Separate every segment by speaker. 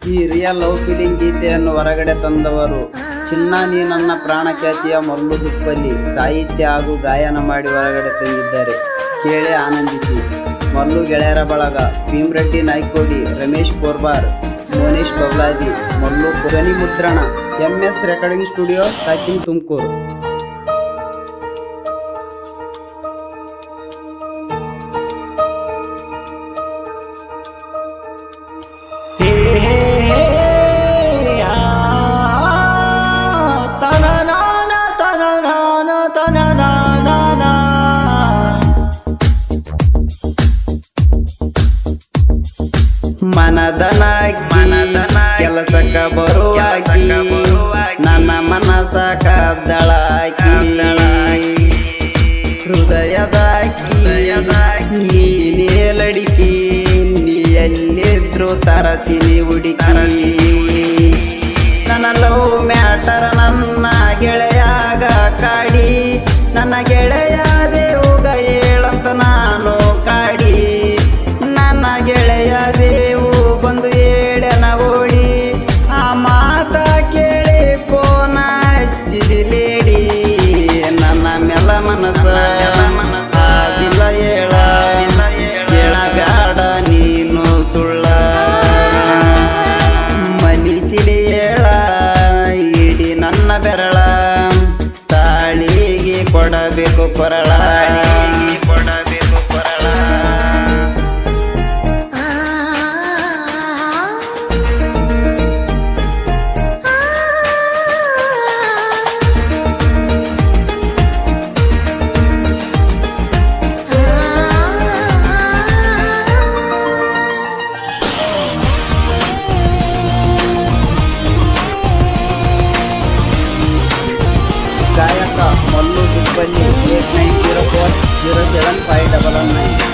Speaker 1: ಈ real love feeling ಗೀತೆಯನ್ನು ಹೊರಗಡೆ ತಂದವರು ಚಿನ್ನ ನೀ ನನ್ನ ಪ್ರಾಣ ಖ್ಯಾತಿಯ ಮಲ್ಲು ದುಪ್ಪಲ್ಲಿ ಸಾಹಿತ್ಯ ಹಾಗೂ ಗಾಯನ ಮಾಡಿ ಹೊರಗಡೆ ತಂದಿದ್ದಾರೆ. ಕೇಳಿ ಆನಂದಿಸಿ. ಮಲ್ಲು ಗೆಳೆಯರ ಬಳಗ ಭೀಮ್ರೆಡ್ಡಿ ನಾಯ್ಕೋಡಿ, ರಮೇಶ್ ಪೋರ್ಬಾರ್, ಮೋನೀಶ್ ಬಬ್ಲಾದಿ, ಮಲ್ಲು ಧ್ವನಿ ಮುದ್ರಣ MS ರೆಕಾರ್ಡಿಂಗ್ ಸ್ಟುಡಿಯೋ, ಸಾಕಿನ್, ತುಮಕೂರು. ಮನದನಾಗಿ ಕೆಲಸಕ್ಕ ಬರುವಾಗಿ ನನ್ನ ಮನಸ ಕದ್ದಳಾಕಿ ಹೃದಯದಾಕಿ ನೀನೇಲಡಿಕಿ ನೀ ಎಲ್ಲಿದ್ರು ತರತೀನಿ ಹುಡುಕಿ ನನ್ನ ಲವ್ ಮ್ಯಾಟರ್ ನನ್ನ ಗೆಳೆಯಾಗ ಕಾಡಿ ನನ್ನ ಗೆಳೆಯದೇ ಹೋಗ ಹೇಳಂತ ನಾನು ಕಾಡಿ ನನ್ನ ಗೆಳೆಯದೇವು ಬಂದು ಹೇಳನ ಓಡಿ ಆ ಮಾತ ಕೇಳಿ ಫೋನ ಹಚ್ಚಿದಿಲೇಡಿ ನನ್ನ ಮೆಲ ಮನಸ ಆದಿಲ್ಲ ಹೇಳ ಬ್ಯಾಡ ನೀನು ಸುಳ್ಳ ಮನಿಸಿಲಿ ಹೇಳ ಇಡಿ ನನ್ನ ಬೆರಳ ತಾಳಿಗೆ ಕೊಡಬೇಕು ಕೊರಳ ಕೊಡಬೇಕು ಕೊರಳ. ಗಾಯಕ ಮಲ್ಲು ದುಪ್ಪಲ್ಲಿ 89040759.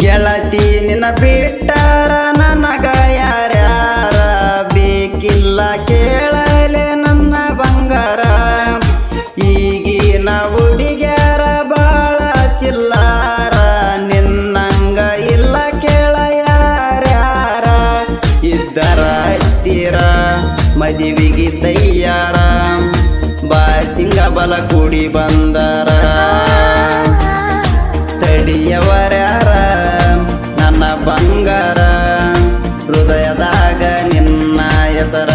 Speaker 1: ಗೆಳತಿ ನಿನ್ನ ಬಿಟ್ಟಾರ ನನಗ ಯಾರ್ಯಾರ ಬೇಕಿಲ್ಲ ಕೇಳಲೆ ನನ್ನ ಬಂಗಾರ ಈಗಿನ ಹುಡುಗ್ಯಾರ ಬಾಳ ಚಿಲ್ಲಾರ ನಿನ್ನಂಗ ಇಲ್ಲ ಕೇಳ ಯಾರ್ಯಾರ ಇದ್ದರ ಹತ್ತಿರ ಮದುವೆಗೆ ತಯ್ಯಾರ ಬಾಸಿಂಗ ಬಲ ಕೂಡಿ ಬಂದರ ತಡಿಯವರ್ಯಾರ ನನ್ನ ಬಂಗಾರ ಹೃದಯದಾಗ ನಿನ್ನ ಹೆಸರ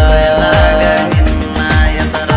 Speaker 1: ನಿನ್ನ ಹೆಸರ.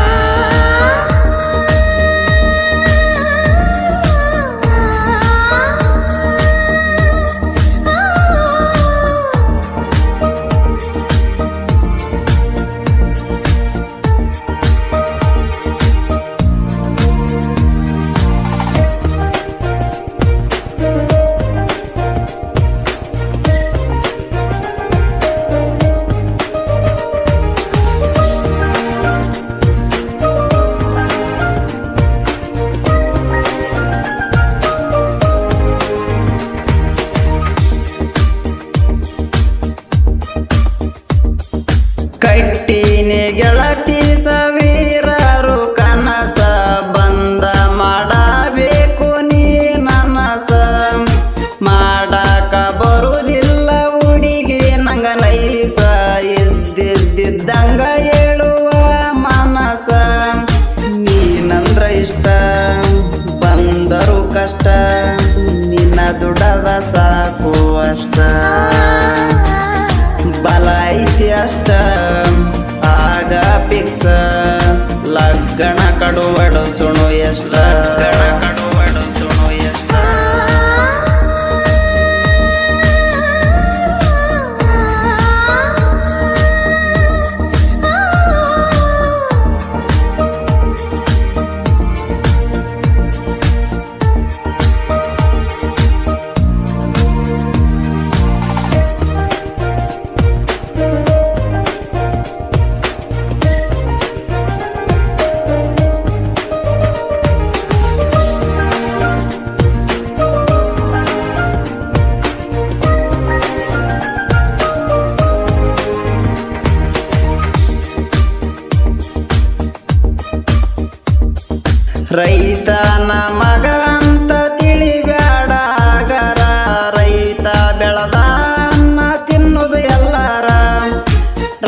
Speaker 1: ಕಟ್ಟಿನಿ ಗೆಳತಿ ಸಾವಿರಾರು ಕನಸ ಬಂದ ಮಾಡಬೇಕು ನೀ ನನಸ ಮಾಡಾಕ ಬರುವುದಿಲ್ಲ ಹುಡುಗಿ ನಂಗ ನೈಸ ಇದ್ದಿದ್ದಂಗ ಹೇಳುವ ಮನಸ ನೀನಂದ್ರ ಇಷ್ಟ ಬಂದರು ಕಷ್ಟ ನಿನ್ನ ದುಡದ ಸಾಕು ಅಷ್ಟ ಬಲ ಐತಿ ಅಷ್ಟ ಆಗ ಪಿಕ್ಸ ಲಗ್ನ ಕಡುವಡು ಸುಣು ಎಷ್ಟ ಕಡುವಡು ಸುಣು ಎಷ್ಟ. ರೈತನ ಮಗ ಅಂತ ತಿಳಿಬ್ಯಾಡ ಆಗರ, ರೈತ ಬೆಳೆದ ಅನ್ನ ತಿನ್ನುವುದು ಎಲ್ಲಾರ.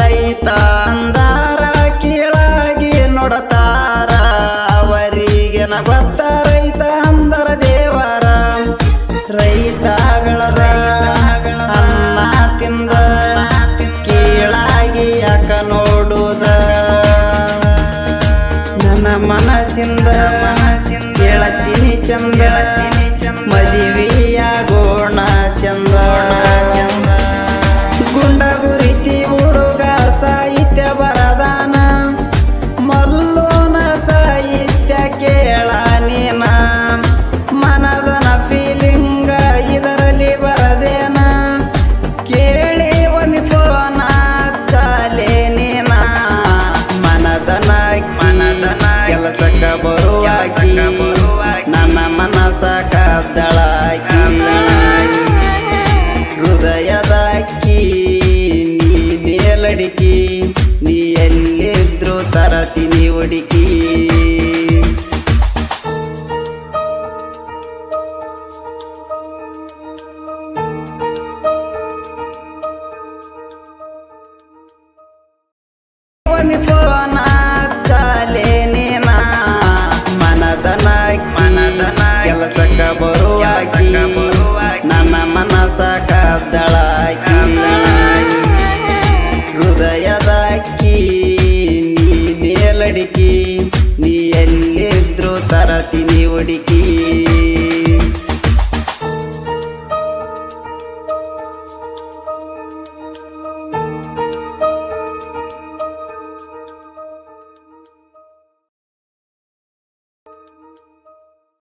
Speaker 1: ರೈತ ಅಂದಾರ ಕೀಳಾಗಿ ನೋಡತಾರ, ಅವರಿಗೆನ ಗೊತ್ತ ರೈತ ಅಂದರ ದೇವರ. ರೈತ ಬೆಳೆದ ಅನ್ನ ತಿಂದ ಕೀಳಾಗಿ ಯಾಕ ನೋಡುದ, ನನ್ನ ಮನಸ್ಸಿಂದ ಕೇಳತೀನಿ ಚಂದ, ಮದುವೆಯಾಗೋಣ ಚಂದ. ಗುಂಡಗುರಿತಿ ಹುಡುಗ ಸಾಹಿತ್ಯ ಬರದಾನ, ಮಲ್ಲೋನ ಸಾಹಿತ್ಯ ಕೇಳ ನೀನ. ಮನದನ ಫೀಲಿಂಗ ಇದರಲ್ಲಿ ಬರದೇನ, ಕೇಳಿ ಒಮ್ಮೆ ಫೋನ ಚಾಲೆ ನೀನ. ಮನದನ ಕೆಲಸಕ್ಕ ಬರುವಾಕಿ, ನನ್ನ ಮನಸ ಕದ್ದಳಾಕಿ. ಹೃದಯದಾಕಿ ನೀ ಮೇಲಡಿಕಿ, ನೀ ಎಲ್ಲಿದ್ರು ತರತೀನಿ ಹುಡುಕಿ. ಫೋನ ಚಾಲೆ ನೀನ, ಮನದನ ಕೆಲಸಕ್ಕ ಬರುವಾಕಿ, ನನ್ನ ಮನಸ ಕದ್ದಳಾಕಿ. ಹೃದಯದಾಕಿ ನೀ ಮೇಲಡಿಕಿ, ನೀ ಎಲ್ಲಿದ್ರು ತರತೀನಿ ಹುಡುಕಿ.